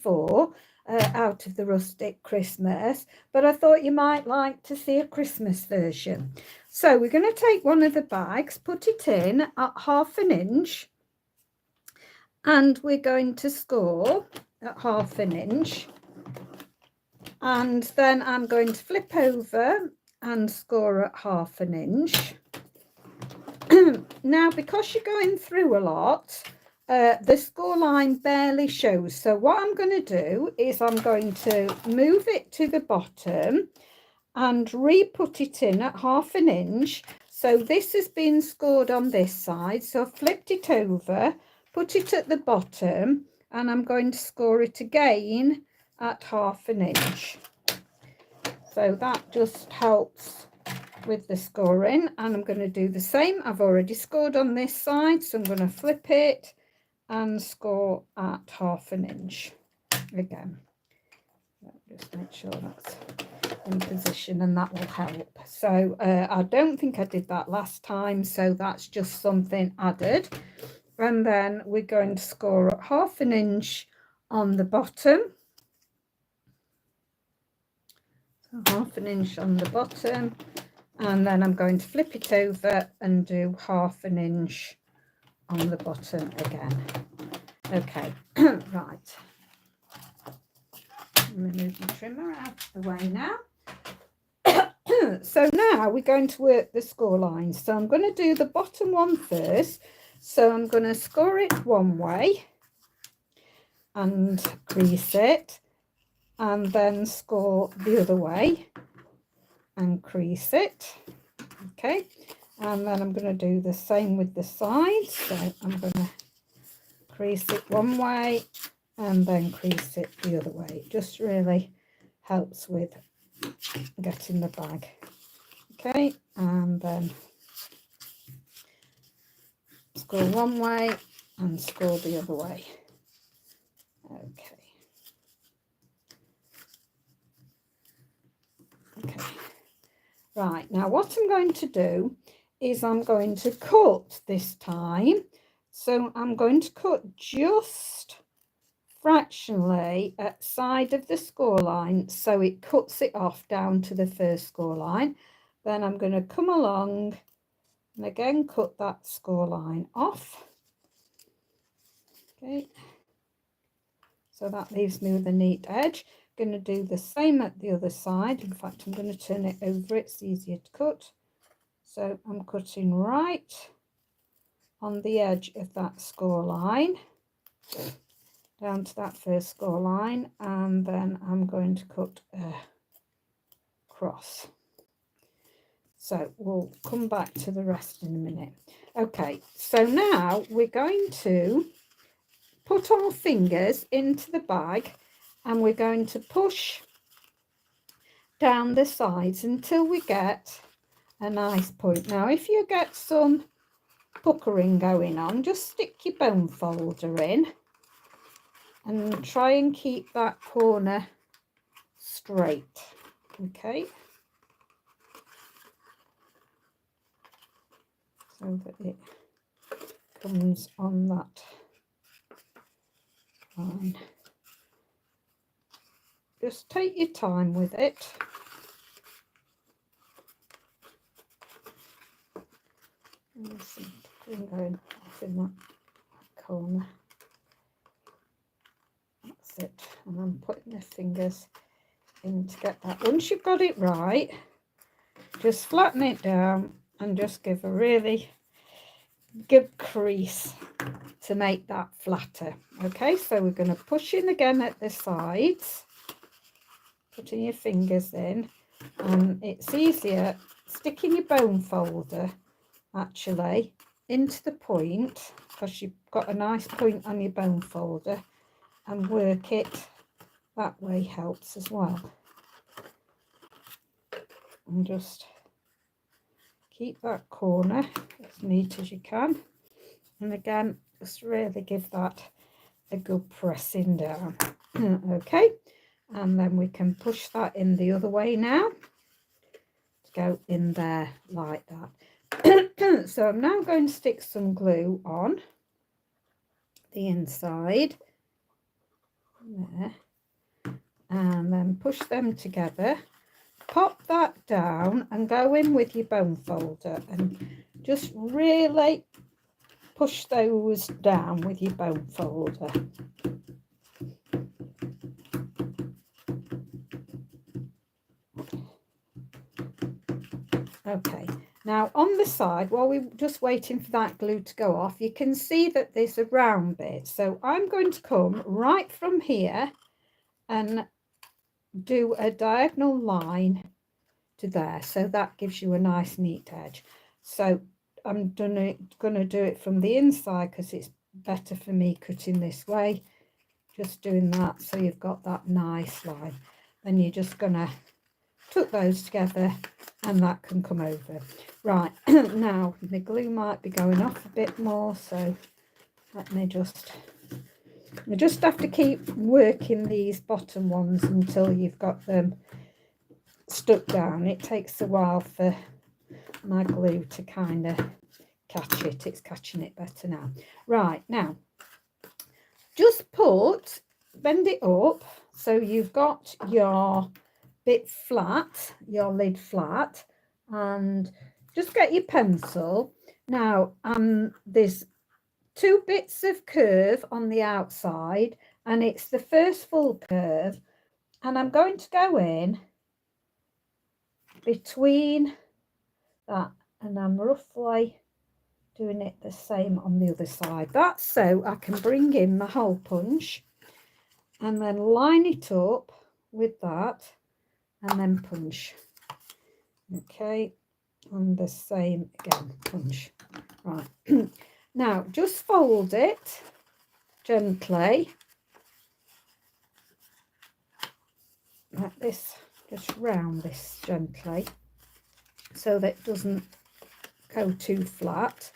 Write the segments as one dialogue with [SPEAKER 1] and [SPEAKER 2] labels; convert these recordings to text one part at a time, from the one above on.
[SPEAKER 1] before out of the Rustic Christmas, but I thought you might like to see a Christmas version. So we're going to take one of the bags, put it in at 1/2 inch, and we're going to score at 1/2 inch, and then I'm going to flip over and score at 1/2 inch. Now, because you're going through a lot, the score line barely shows. So what I'm going to do is I'm going to move it to the bottom and re-put it in at 1/2 inch. So this has been scored on this side. So I've flipped it over, put it at the bottom, and I'm going to score it again at 1/2 inch. So that just helps with the scoring, and I'm going to do the same. I've already scored on this side, so I'm going to flip it and score at 1/2 inch again. Just make sure that's in position, and that will help. So I don't think I did that last time, so that's just something added. And then we're going to score at 1/2 inch on the bottom. So 1/2 inch on the bottom, and then I'm going to flip it over and do 1/2 inch on the bottom again. Okay, right. I'm going to move my trimmer out of the way now. So now we're going to work the score lines. So I'm going to do the bottom one first. So I'm going to score it one way and crease it, and then score the other way and crease it. Okay, and then I'm going to do the same with the sides. So I'm going to crease it one way and then crease it the other way. It just really helps with getting the bag. Okay, and then score one way and score the other way. Okay, right, now what I'm going to do is I'm going to cut this time. So I'm going to cut just fractionally at side of the score line, so it cuts it off down to the first score line. Then I'm going to come along and again cut that score line off. Okay, so that leaves me with a neat edge. Going to do the same at the other side. In fact, I'm going to turn it over, it's easier to cut. So I'm cutting right on the edge of that score line down to that first score line, and then I'm going to cut a cross. So we'll come back to the rest in a minute. Okay, so now we're going to put our fingers into the bag and we're going to push down the sides until we get a nice point. Now, if you get some puckering going on, just stick your bone folder in and try and keep that corner straight. Okay, so that it comes on that line. Just take your time with it. There's some puckering going off in that corner. That's it, and I'm putting the fingers in to get that. Once you've got it right, just flatten it down and just give a really good crease to make that flatter. Okay, so we're going to push in again at the sides, putting your fingers in, and it's easier sticking your bone folder actually into the point, because you've got a nice point on your bone folder, and work it that way helps as well. And just keep that corner as neat as you can, and again just really give that a good pressing down. Okay, and then we can push that in the other way now to go in there like that. So I'm now going to stick some glue on the inside. there, and then push them together, pop that down and go in with your bone folder and just really push those down with your bone folder. Okay, now on the side, while we're just waiting for that glue to go off, you can see that there's a round bit. So I'm going to come right from here and do a diagonal line to there. So that gives you a nice neat edge. So I'm going to do it from the inside because it's better for me cutting this way. Just doing that so you've got that nice line. Then you're just going to tuck those together and that can come over. Right, now the glue might be going off a bit more, so let me just... You just have to keep working these bottom ones until you've got them stuck down. It takes a while for my glue to kind of catch it. It's catching it better now. Right, now just bend it up so you've got your bit flat, your lid flat, and just get your pencil. Now there's 2 bits of curve on the outside, and it's the first full curve, and I'm going to go in between that, and I'm roughly doing it the same on the other side. That's so I can bring in my hole punch and then line it up with that and then punch. Okay, and the same again, punch. Right. Now just fold it gently like this, just round this gently so that it doesn't go too flat.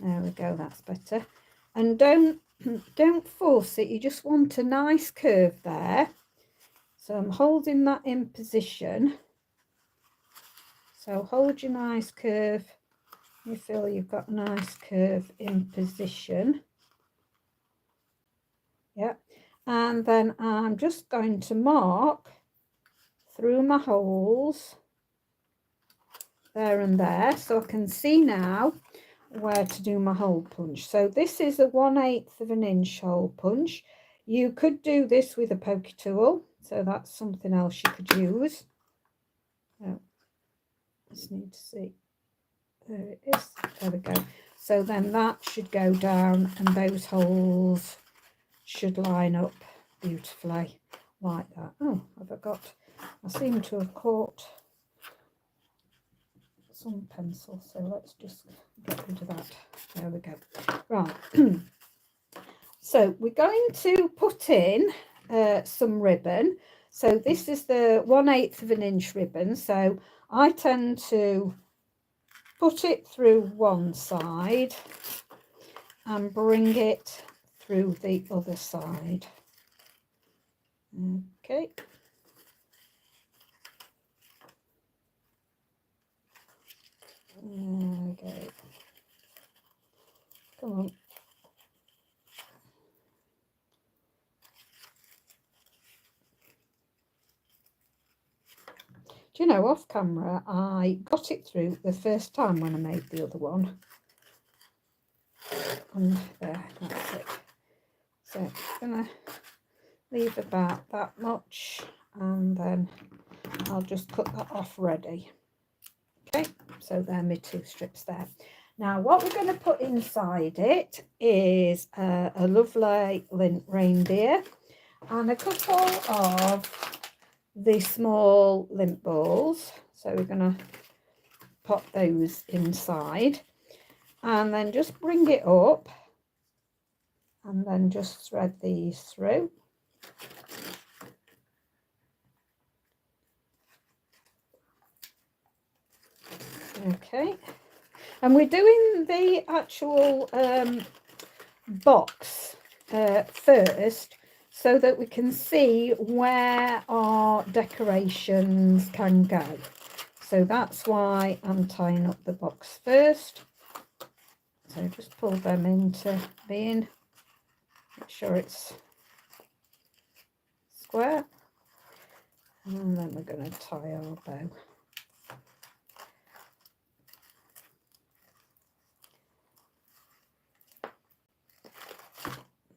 [SPEAKER 1] There we go, that's better. And don't force it, you just want a nice curve there. So I'm holding that in position. So hold your nice curve. You feel you've got a nice curve in position. Yeah, and then I'm just going to mark through my holes there and there so I can see now where to do my hole punch. So this is a 1/8 of an inch hole punch. You could do this with a pokey tool, so that's something else you could use. Oh, just need to see. There it is. There we go. So then that should go down and those holes should line up beautifully like that. Oh, I seem to have caught some pencil, so let's just get rid of that. There we go. Right. So we're going to put in some ribbon. So this is the 1/8 of an inch ribbon. So I tend to put it through one side and bring it through the other side. Okay. There we go. Come on. Do you know, off camera, I got it through the first time when I made the other one. And there, that's it. So I'm going to leave about that much and then I'll just cut that off ready. Okay, so there are my 2 strips there. Now what we're going to put inside it is a lovely lint reindeer and a couple of the small lint balls. So we're going to pop those inside and then just bring it up and then just thread these through. Okay, and we're doing the actual box first so that we can see where our decorations can go. So that's why I'm tying up the box first. So just pull them into being, make sure it's square, and then we're going to tie our bow.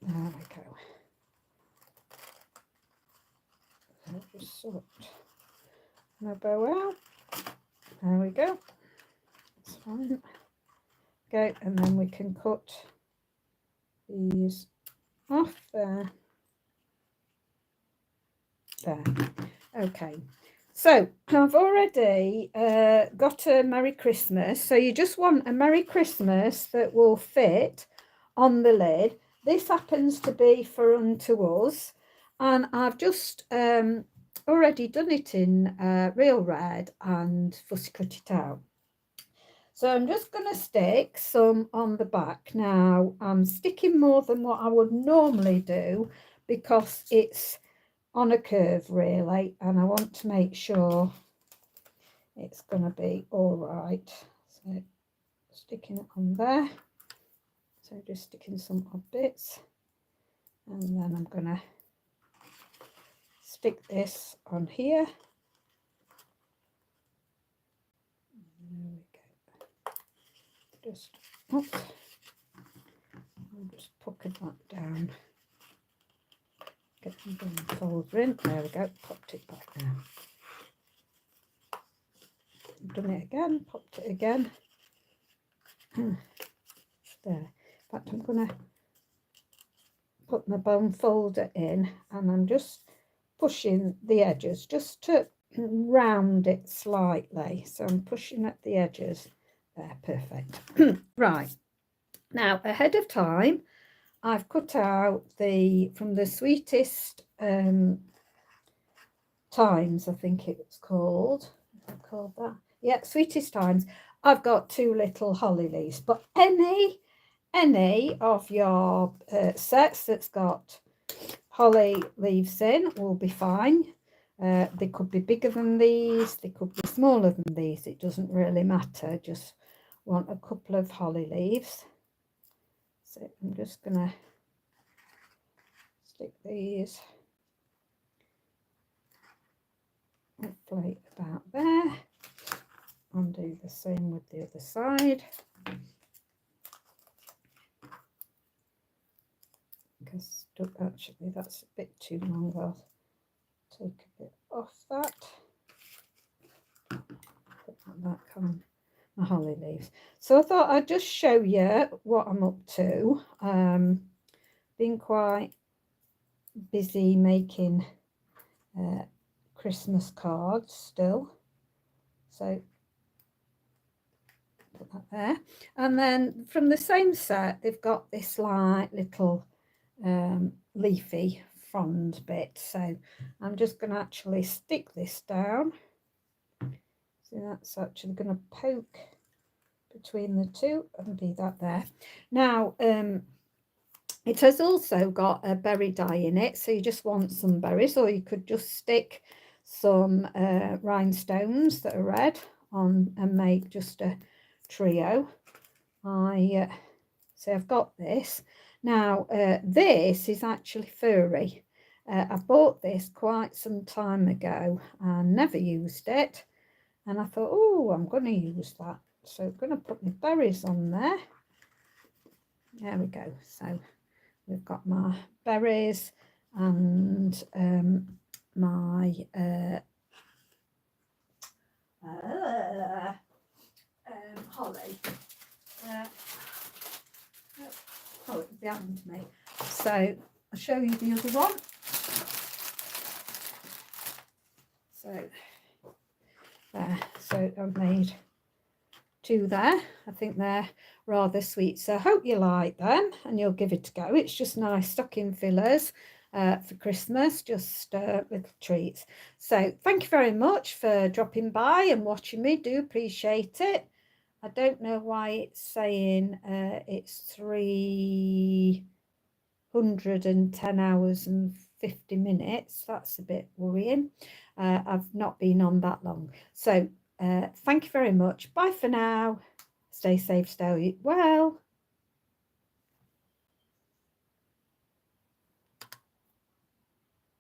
[SPEAKER 1] There we go. I'll just sort my bow out. There we go. That's fine. Okay, and then we can cut these off there. There. Okay. So I've already got a Merry Christmas. So you just want a Merry Christmas that will fit on the lid. This happens to be for Unto Us, and I've just already done it in Real Red and Fussy Cut It Out. So I'm just going to stick some on the back. Now I'm sticking more than what I would normally do because it's on a curve really, and I want to make sure it's going to be all right. So sticking it on there. So just sticking some odd bits, and then I'm going to stick this on here. There we go. Just, oops, I'll just pocket that down. Get the folder in. There we go. Popped it back now. Done it again. Popped it again. There. In fact, I'm going to put my bone folder in, and I'm just pushing the edges just to round it slightly. So I'm pushing at the edges. There, perfect. Right. Now, ahead of time, I've cut out from the Sweetest Times, I think it's called. I've called that. Yeah, Sweetest Times. I've got 2 little holly leaves, but any of your sets that's got holly leaves in will be fine. They could be bigger than these, they could be smaller than these, it doesn't really matter. Just want a couple of holly leaves. So I'm just gonna stick these hopefully about there, and do the same with the other side. Because actually that's a bit too long. I'll take a bit off that. Put that back on my holly leaves. So I thought I'd just show you what I'm up to. Been quite busy making Christmas cards still. So put that there. And then from the same set, they've got this like little leafy frond bit. So I'm just going to actually stick this down. So that's actually going to poke between the two and be that there. Now it has also got a berry dye in it, so you just want some berries, or you could just stick some rhinestones that are red on and make just a trio. So I've got this. Now this is actually furry. I bought this quite some time ago and never used it, and I thought, oh, I'm going to use that. So I'm going to put my berries on there. There we go. So we've got my berries and my holly. Oh, it's behind me. So I'll show you the other one. So there. So I've made 2 there. I think they're rather sweet, so I hope you like them and you'll give it a go. It's just nice stocking fillers for Christmas, just little treats. So thank you very much for dropping by and watching me. Do appreciate it. I don't know why it's saying it's 310 hours and 50 minutes. That's a bit worrying. I've not been on that long. So thank you very much. Bye for now. Stay safe, stay well.